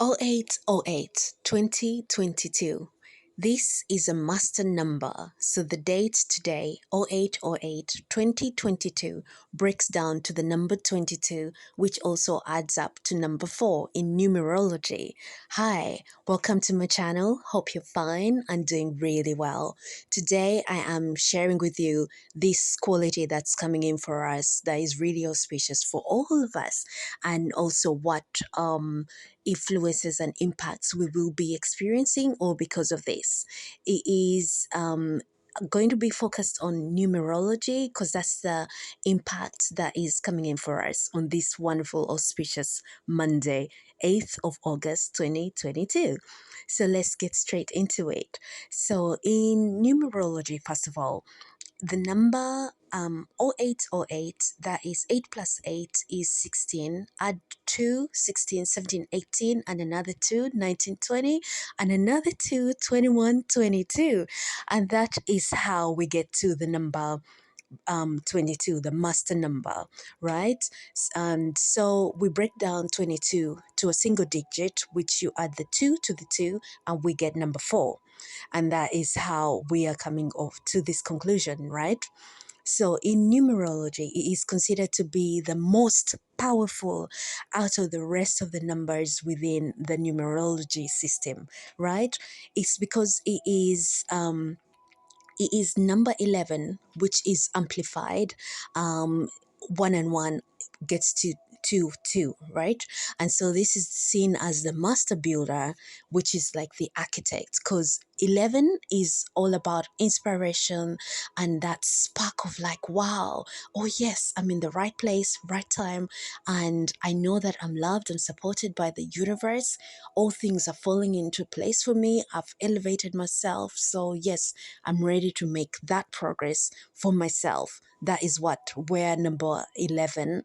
0808 2022. This is a master number, so the date today, 0808 2022, breaks down to the number 22, which also adds up to number 4 in numerology. Hi, welcome to my channel. Hope you're fine and doing really well. Today, I am sharing with you this quality that's coming in for us that is really auspicious for all of us, and also what influences and impacts we will be experiencing or because of this. It is going to be focused on numerology because that's the impact that is coming in for us on this wonderful auspicious Monday, 8th of August 2022. So let's get straight into it. So in numerology, first of all, the number 0808, that is 8 plus 8 is 16, add 2 16 17 18, and another 2 19 20, and another 2 21 22, and that is how we get to the number 22, the master number, right? And so we break down 22 to a single digit, which you add the 2 to the 2 and we get number 4, and that is how we are coming off to this conclusion, right? So in numerology, it is considered to be the most powerful out of the rest of the numbers within the numerology system, right? It's because it is number 11, which is amplified. One and one gets to two, right? And so this is seen as the master builder, which is like the architect, because 11 is all about inspiration and that spark of like, wow, oh yes, I'm in the right place, right time, and I know that I'm loved and supported by the universe. All things are falling into place for me. I've elevated myself. So yes, I'm ready to make that progress for myself. That is what where number 11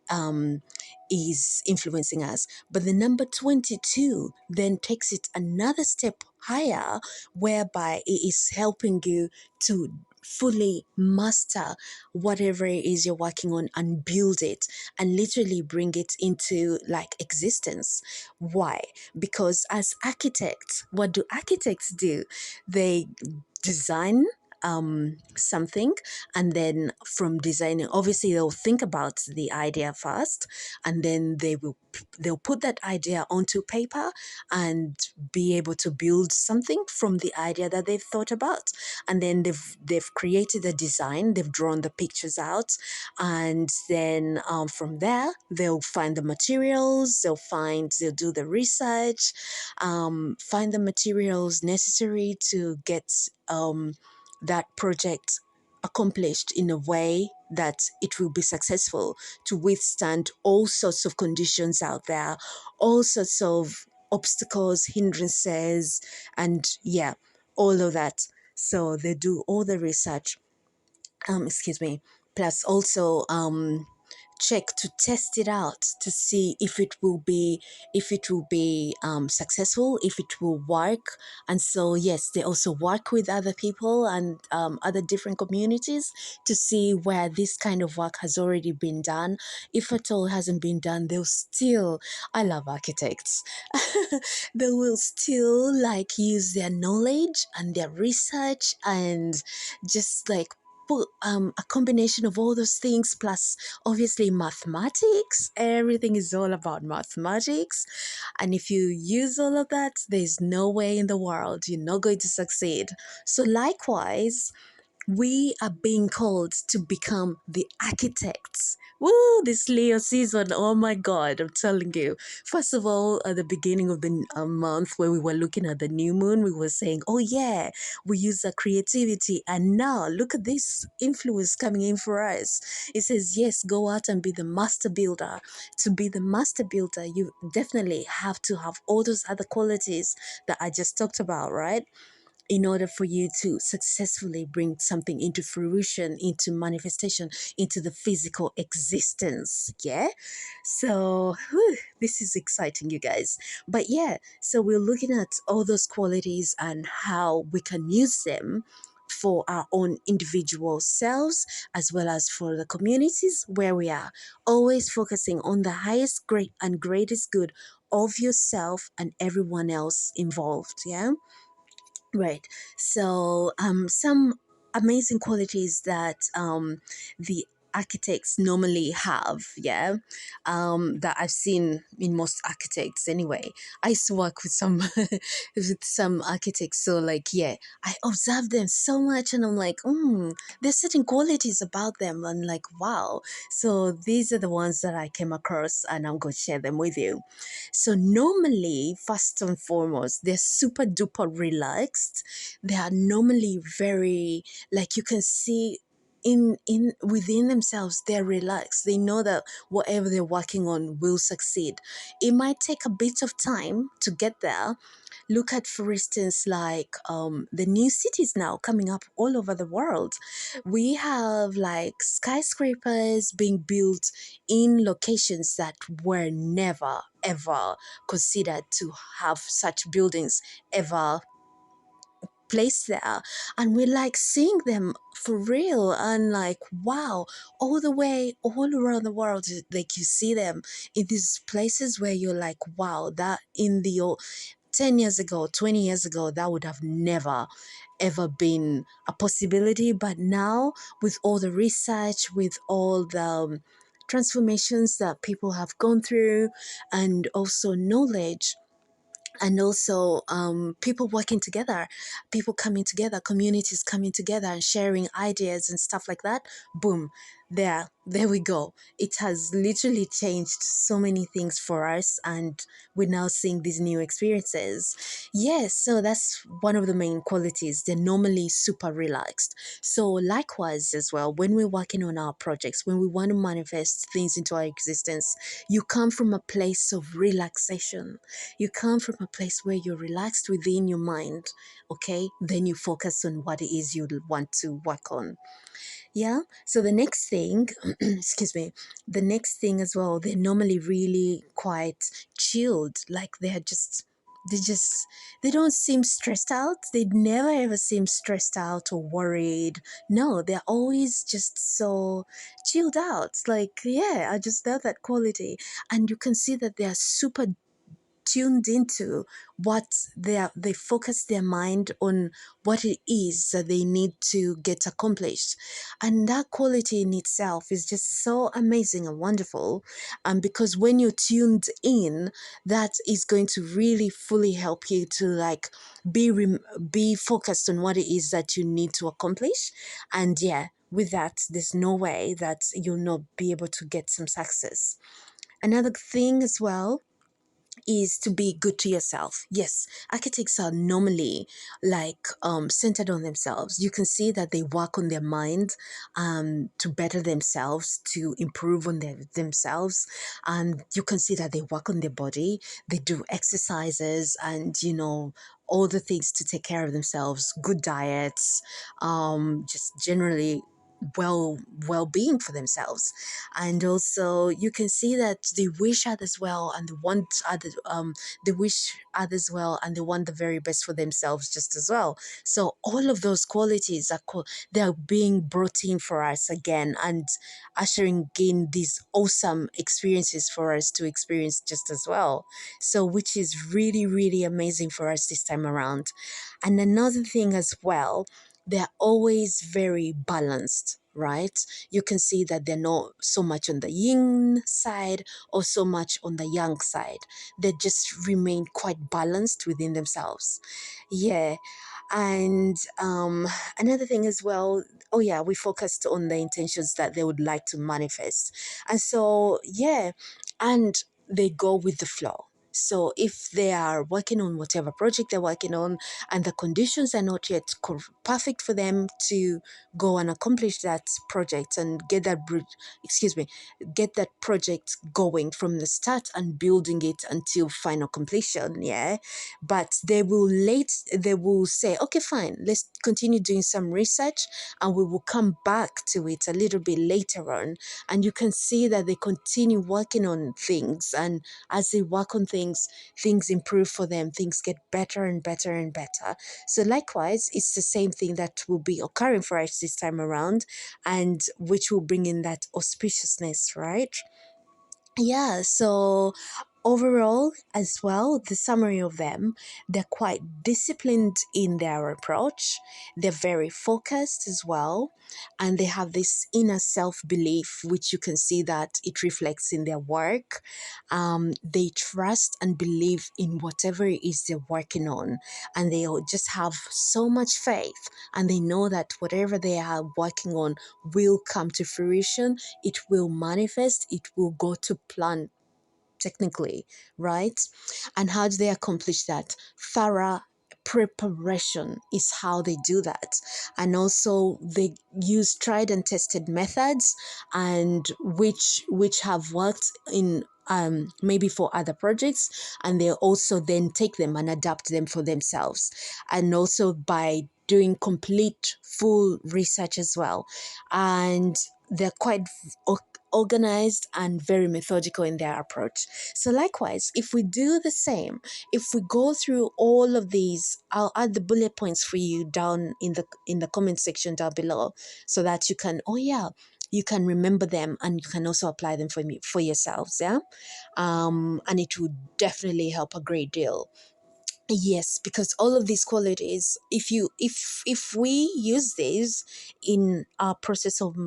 um, is influencing us. But the number 22 then takes it another step higher, whereby it is helping you to fully master whatever it is you're working on and build it and literally bring it into like existence. Why? Because as architects, what do architects do? They design something, and then from designing, obviously they'll think about the idea first, and then they'll put that idea onto paper and be able to build something from the idea that they've thought about. And then they've created a design, they've drawn the pictures out, and then from there they'll find the materials, they'll do the research, find the materials necessary to get that project accomplished in a way that it will be successful to withstand all sorts of conditions out there, all sorts of obstacles, hindrances, and yeah, all of that. So they do all the research, excuse me, plus also check to test it out to see if it will be successful, if it will work. And so yes, they also work with other people and other different communities to see where this kind of work has already been done. If at all hasn't been done, they'll still, I love architects, they will still like use their knowledge and their research and just like put a combination of all those things, plus obviously mathematics. Everything is all about mathematics, and if you use all of that, there's no way in the world you're not going to succeed. So likewise, we are being called to become the architects. Woo, this Leo season, oh my God, I'm telling you. First of all, at the beginning of the month, where we were looking at the new moon, we were saying, oh yeah, we use our creativity. And now look at this influence coming in for us. It says, yes, go out and be the master builder. To be the master builder, you definitely have to have all those other qualities that I just talked about, right? In order for you to successfully bring something into fruition, into manifestation, into the physical existence. Yeah. So this is exciting, you guys. But yeah, so we're looking at all those qualities and how we can use them for our own individual selves as well as for the communities where we are. Always focusing on the highest great and greatest good of yourself and everyone else involved. Yeah. Right. So, some amazing qualities that the architects normally have, yeah, that I've seen in most architects anyway. I used to work with some with some architects, so like, yeah, I observe them so much, and I'm like, there's certain qualities about them, and like, wow. So these are the ones that I came across, and I'm going to share them with you. So normally, first and foremost, they're super duper relaxed. They are normally very, like, you can see in within themselves, they're relaxed. They know that whatever they're working on will succeed. It might take a bit of time to get there. Look at, for instance, like the new cities now coming up all over the world. We have like skyscrapers being built in locations that were never ever considered to have such buildings ever placed there, and we're like seeing them for real, and like, wow, all the way all around the world, like you see them in these places where you're like, wow, that in the 10 years ago, 20 years ago, that would have never ever been a possibility. But now, with all the research, with all the transformations that people have gone through, and also knowledge, and also people working together, people coming together, communities coming together and sharing ideas and stuff like that, boom, there we go. It has literally changed so many things for us, and we're now seeing these new experiences. Yes, so that's one of the main qualities. They're normally super relaxed. So likewise as well, when we're working on our projects, when we want to manifest things into our existence, you come from a place of relaxation. You come from a place where you're relaxed within your mind, okay? Then you focus on what it is you want to work on. Yeah. So the next thing, excuse me, the next thing as well, they're normally really quite chilled. Like they just, they don't seem stressed out. They never ever seem stressed out or worried. No, they're always just so chilled out. Like, yeah, I just love that quality. And you can see that they are super tuned into what they focus their mind on what it is that they need to get accomplished, and that quality in itself is just so amazing and wonderful. And because when you're tuned in, that is going to really fully help you to like be focused on what it is that you need to accomplish. And yeah, with that, there's no way that you'll not be able to get some success. Another thing as well is to be good to yourself. Yes, architects are normally like centered on themselves. You can see that they work on their mind to better themselves, to improve on themselves. And you can see that they work on their body. They do exercises and, you know, all the things to take care of themselves, good diets, just generally well-being for themselves. And also you can see that they wish others well, and they wish others well, and they want the very best for themselves just as well. So all of those qualities are they are being brought in for us again, and ushering in these awesome experiences for us to experience just as well. So which is really really amazing for us this time around. And another thing as well, they're always very balanced, right? You can see that they're not so much on the yin side or so much on the yang side. They just remain quite balanced within themselves. Yeah. And another thing as well, oh yeah, we focused on the intentions that they would like to manifest. And so, yeah, and they go with the flow. So if they are working on whatever project they're working on, and the conditions are not yet perfect for them to go and accomplish that project and get that excuse me, get that project going from the start and building it until final completion. Yeah, but they will say, okay, fine, let's continue doing some research, and we will come back to it a little bit later on. And you can see that they continue working on things, and as they work on things, things improve for them, things get better and better and better. So likewise, it's the same thing that will be occurring for us this time around, and which will bring in that auspiciousness, right? Yeah, so overall, as well, the summary of them, they're quite disciplined in their approach, they're very focused as well, and they have this inner self belief, which you can see that it reflects in their work. They trust and believe in whatever it is they're working on, and they all just have so much faith, and they know that whatever they are working on will come to fruition, it will manifest, it will go to plan technically, right? And how do they accomplish that? Thorough preparation is how they do that. And also they use tried and tested methods, and which have worked in maybe for other projects, and they also then take them and adapt them for themselves, and also by doing complete full research as well. And they're quite organized and very methodical in their approach. So likewise, if we do the same, if we go through all of these, I'll add the bullet points for you down in the comment section down below, so that you can, oh yeah, you can remember them, and you can also apply them for me for yourselves. Yeah. And it would definitely help a great deal. Yes, because all of these qualities, if we use these in our process of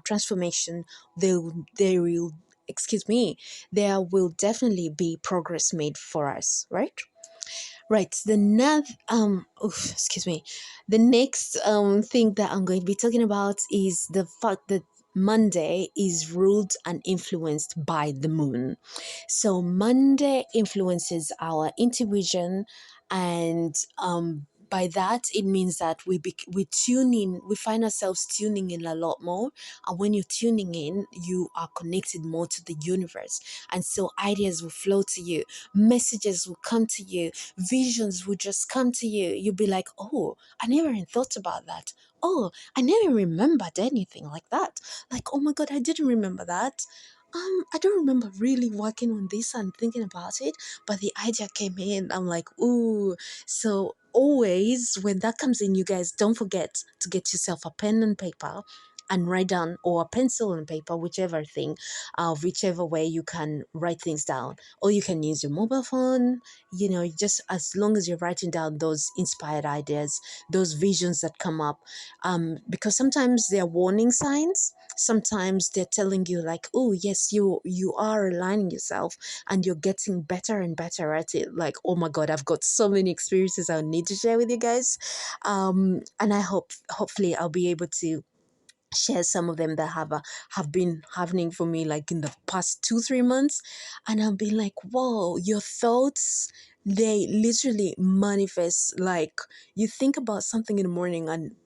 transformation, they will, excuse me, there will definitely be progress made for us, right? Right. Excuse me. The next thing that I'm going to be talking about is the fact that Monday is ruled and influenced by the moon. So Monday influences our intuition, and by that it means that we tune in, we find ourselves tuning in a lot more. And when you're tuning in, you are connected more to the universe, and so ideas will flow to you, messages will come to you, visions will just come to you. You'll be like, oh, I never even thought about that. Oh, I never remembered anything like that. Like, oh my God, I didn't remember that. I don't remember really working on this and thinking about it, but the idea came in. I'm like, ooh. So always when that comes in, you guys don't forget to get yourself a pen and paper and write down, or a pencil and paper, whichever thing, whichever way you can write things down. Or you can use your mobile phone, just as long as you're writing down those inspired ideas, those visions that come up. Because sometimes they're warning signs, sometimes they're telling you like, oh yes, you are aligning yourself, and you're getting better and better at it. Like, oh my God, I've got so many experiences I need to share with you guys. And I hopefully I'll be able to share some of them that have been happening for me, like in the past 2-3 months. And I've been like, whoa, your thoughts, they literally manifest. Like, you think about something in the morning, and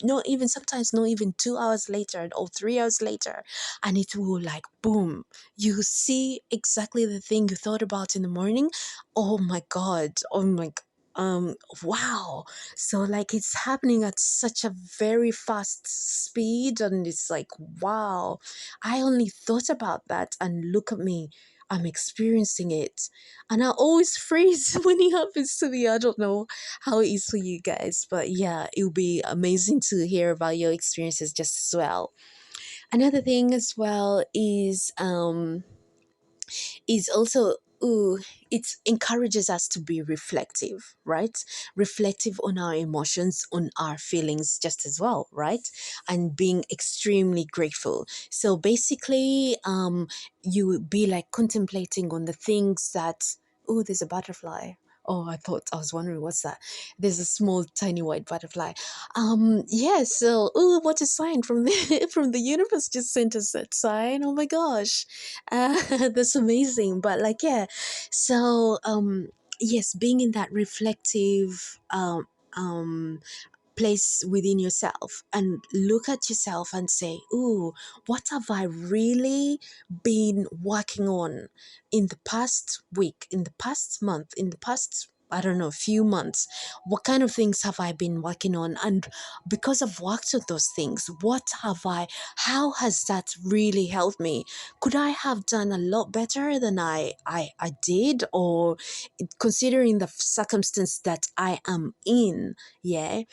not even, sometimes not even 2 hours later or 3 hours later, and it will like boom, you see exactly the thing you thought about in the morning. Oh my God, oh my wow. So like it's happening at such a very fast speed, and it's like, wow, I only thought about that, and look at me, I'm experiencing it. And I always freeze when it happens to me. I don't know how it is for you guys, but yeah, it would be amazing to hear about your experiences just as well. Another thing as well is also, ooh, it encourages us to be reflective, right? Reflective on our emotions, on our feelings just as well, right? And being extremely grateful. So basically, you would be like contemplating on the things that, oh, there's a butterfly. Oh, I was wondering what's that. There's a small tiny white butterfly. Yeah, so, oh, what a sign from the from the universe, just sent us that sign. Oh my gosh. That's amazing. But like, yeah, so yes, being in that reflective um place within yourself, and look at yourself and say, ooh, what have I really been working on in the past week, in the past month, in the past I don't know, few months, what kind of things have I been working on? And because I've worked on those things, how has that really helped me? Could I have done a lot better than I did? Or considering the circumstance that I am in, yeah,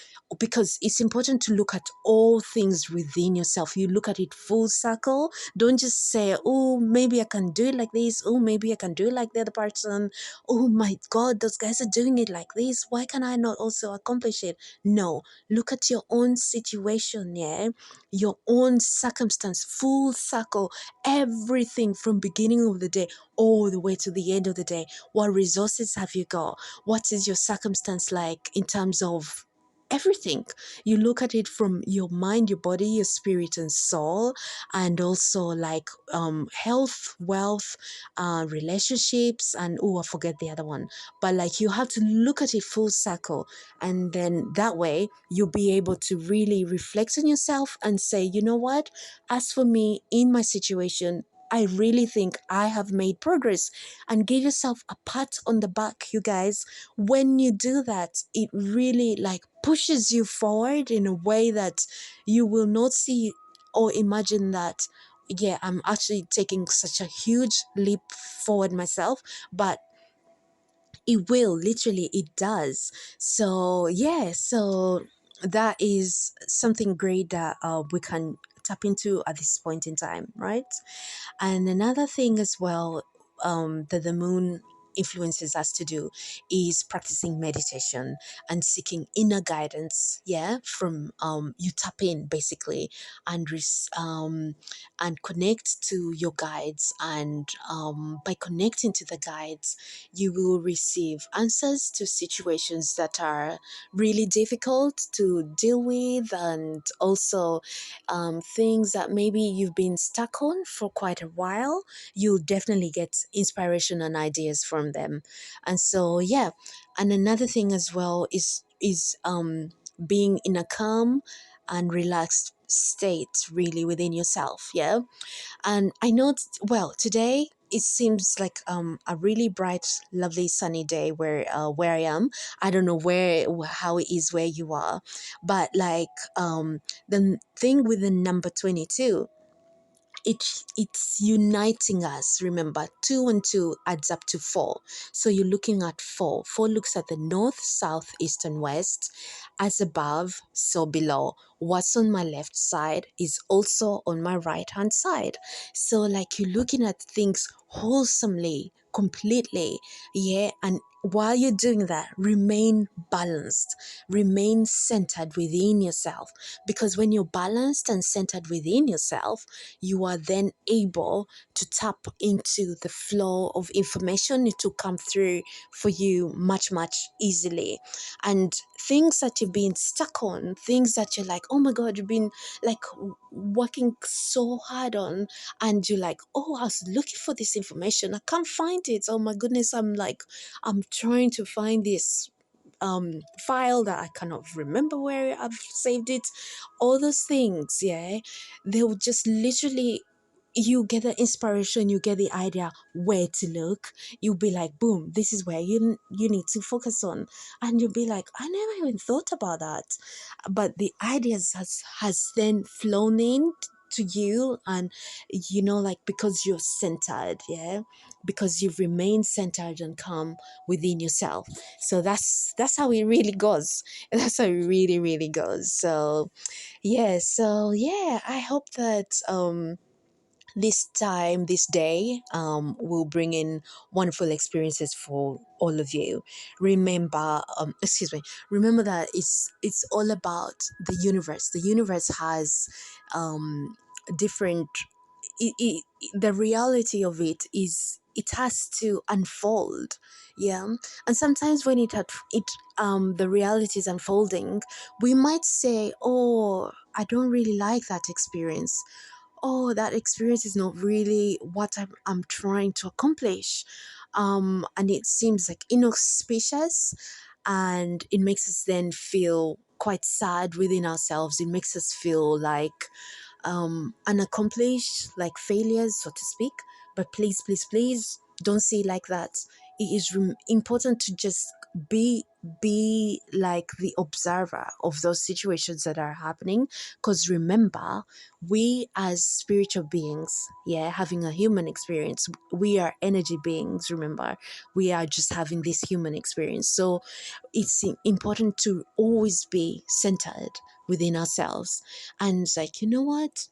because it's important to look at all things within yourself. You look at it full circle. Don't just say, oh, maybe I can do it like this. Oh, maybe I can do it like the other person. Oh my God, those guys are doing it like this. Why can I not also accomplish it? No, look at your own situation, yeah, your own circumstance, full circle, everything from beginning of the day all the way to the end of the day. What resources have you got? What is your circumstance like in terms of everything? You look at it from your mind, your body, your spirit and soul, and also like health, wealth, relationships, and oh, I forget the other one. But like you have to look at it full circle, and then that way you'll be able to really reflect on yourself and say, you know what, as for me in my situation, I really think I have made progress. And give yourself a pat on the back, you guys. When you do that, it really like pushes you forward in a way that you will not see or imagine that, yeah, I'm actually taking such a huge leap forward myself. But it will, literally, it does. So, yeah, so that is something great that we can tap into at this point in time, right? And another thing as well, that the moon influences us to do is practicing meditation and seeking inner guidance. Yeah, from you tap in basically and and connect to your guides, and by connecting to the guides, you will receive answers to situations that are really difficult to deal with, and also things that maybe you've been stuck on for quite a while. You'll definitely get inspiration and ideas from them. And so, yeah. And another thing as well is being in a calm and relaxed state really within yourself. Yeah. And I know, well, today it seems like a really bright, lovely, sunny day where I am. I don't know how it is where you are, but like the thing with the number 22, it's uniting us. Remember, two and two adds up to four. So you're looking at four. Four looks at the north, south, east, and west. As above, so below. What's on my left side is also on my right hand side. So like you're looking at things wholesomely, completely. Yeah. And while you're doing that, remain balanced, remain centered within yourself. Because when you're balanced and centered within yourself, you are then able to tap into the flow of information to come through for you much, much easily. And things that you've been stuck on, things that you're like, oh my God, you've been like working so hard on, and you're like, oh, I was looking for this information, I can't find it. Oh my goodness, I'm trying to find this file that I cannot remember where I've saved it. All those things, yeah, they will just literally, you get the inspiration, you get the idea where to look. You'll be like, boom, this is where you need to focus on. And you'll be like, I never even thought about that. But the ideas has then flown in to you, and like, because you're centered, yeah, because you've remained centered and calm within yourself. So that's how it really goes. That's how it really, really goes. So yeah, I hope that this time, this day, will bring in wonderful experiences for all of you. Remember, remember that it's all about the universe. The universe has different. The reality of it is it has to unfold, yeah. And sometimes when the reality is unfolding, we might say, oh, I don't really like that experience. Oh, that experience is not really what I'm trying to accomplish. And it seems like inauspicious, and it makes us then feel quite sad within ourselves. It makes us feel like unaccomplished, like failures, so to speak. But please, please, please don't see it like that. it is important to just be like the observer of those situations that are happening, because remember, we as spiritual beings, yeah, having a human experience, we are energy beings. Remember, we are just having this human experience, so it's important to always be centered within ourselves, and it's like, you know what,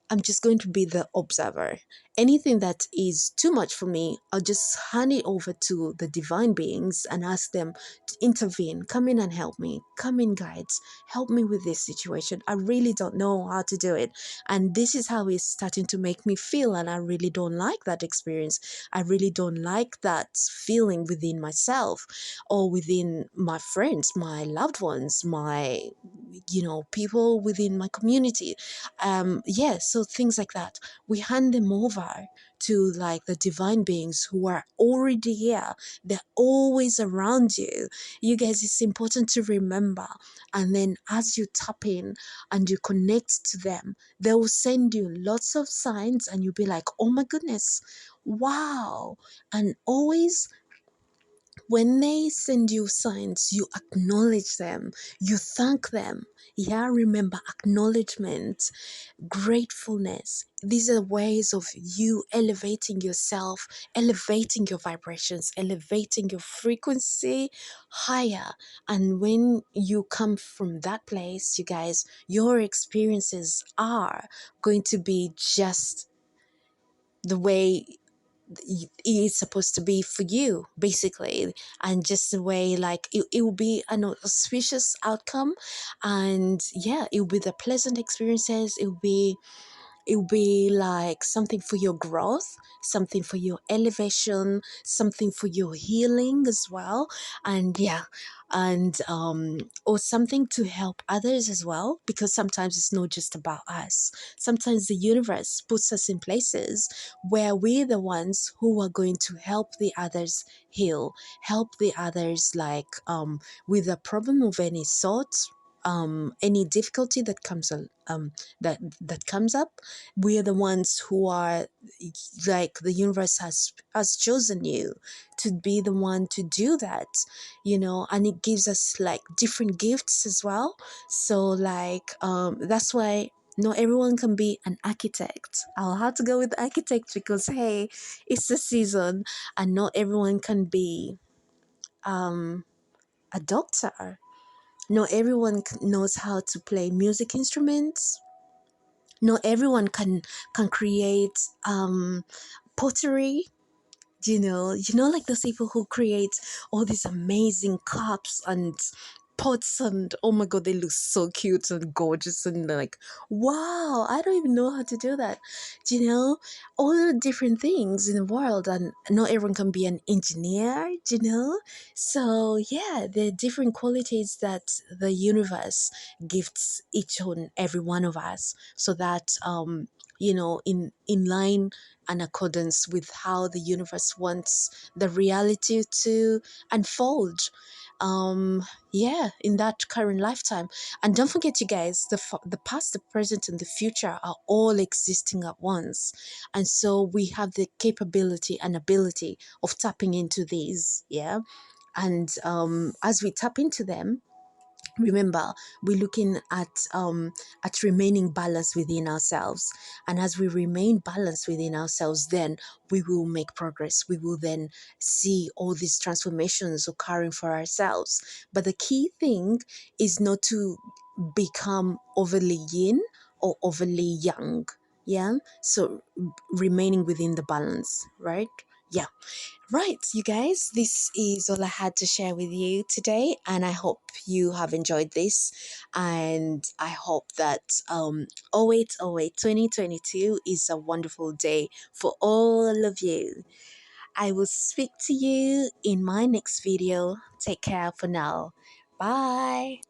I'm just going to be the observer. Anything that is too much for me, I'll just hand it over to the divine beings and ask them to intervene. Come in and help me. Come in, guides. Help me with this situation. I really don't know how to do it. And this is how it's starting to make me feel. And I really don't like that experience. I really don't like that feeling within myself or within my friends, my loved ones, my, people within my community. Yeah, so things like that, we hand them over to like the divine beings who are already here. They're always around you. You guys, it's important to remember. And then as you tap in and you connect to them, they will send you lots of signs and you'll be like, oh my goodness, wow. And always when they send you signs, you acknowledge them, you thank them. Yeah, remember, acknowledgement, gratefulness. These are ways of you elevating yourself, elevating your vibrations, elevating your frequency higher. And when you come from that place, you guys, your experiences are going to be just the way it's supposed to be for you, basically. And just the way, like, it will be an auspicious outcome. And yeah, it will be the pleasant experiences. It will be like something for your growth, something for your elevation, something for your healing as well. And yeah, and or something to help others as well, because sometimes it's not just about us. Sometimes the universe puts us in places where we're the ones who are going to help the others heal, help the others, like, with a problem of any sort, any difficulty that comes up. We are the ones who are, like, the universe has chosen you to be the one to do that, and it gives us like different gifts as well. So like, that's why not everyone can be an architect. I'll have to go with architect because hey, it's the season. And not everyone can be a doctor. Not everyone knows how to play music instruments. Not everyone can create pottery. Like those people who create all these amazing cups and pots, and oh my god, they look so cute and gorgeous, and like, wow, I don't even know how to do that. All the different things in the world, and not everyone can be an engineer. So yeah, there are different qualities that the universe gifts each and every one of us, so that in line and accordance with how the universe wants the reality to unfold, yeah, in that current lifetime. And don't forget, you guys, the past, the present, and the future are all existing at once. And so we have the capability and ability of tapping into these, yeah. And as we tap into them, remember, we're looking at remaining balanced within ourselves. And as we remain balanced within ourselves, then we will make progress. We will then see all these transformations occurring for ourselves. But the key thing is not to become overly yin or overly yang. Yeah, so remaining within the balance, right? Yeah. Right, you guys, this is all I had to share with you today, and I hope you have enjoyed this. And I hope that 0808 2022 is a wonderful day for all of you. I will speak to you in my next video. Take care for now. Bye.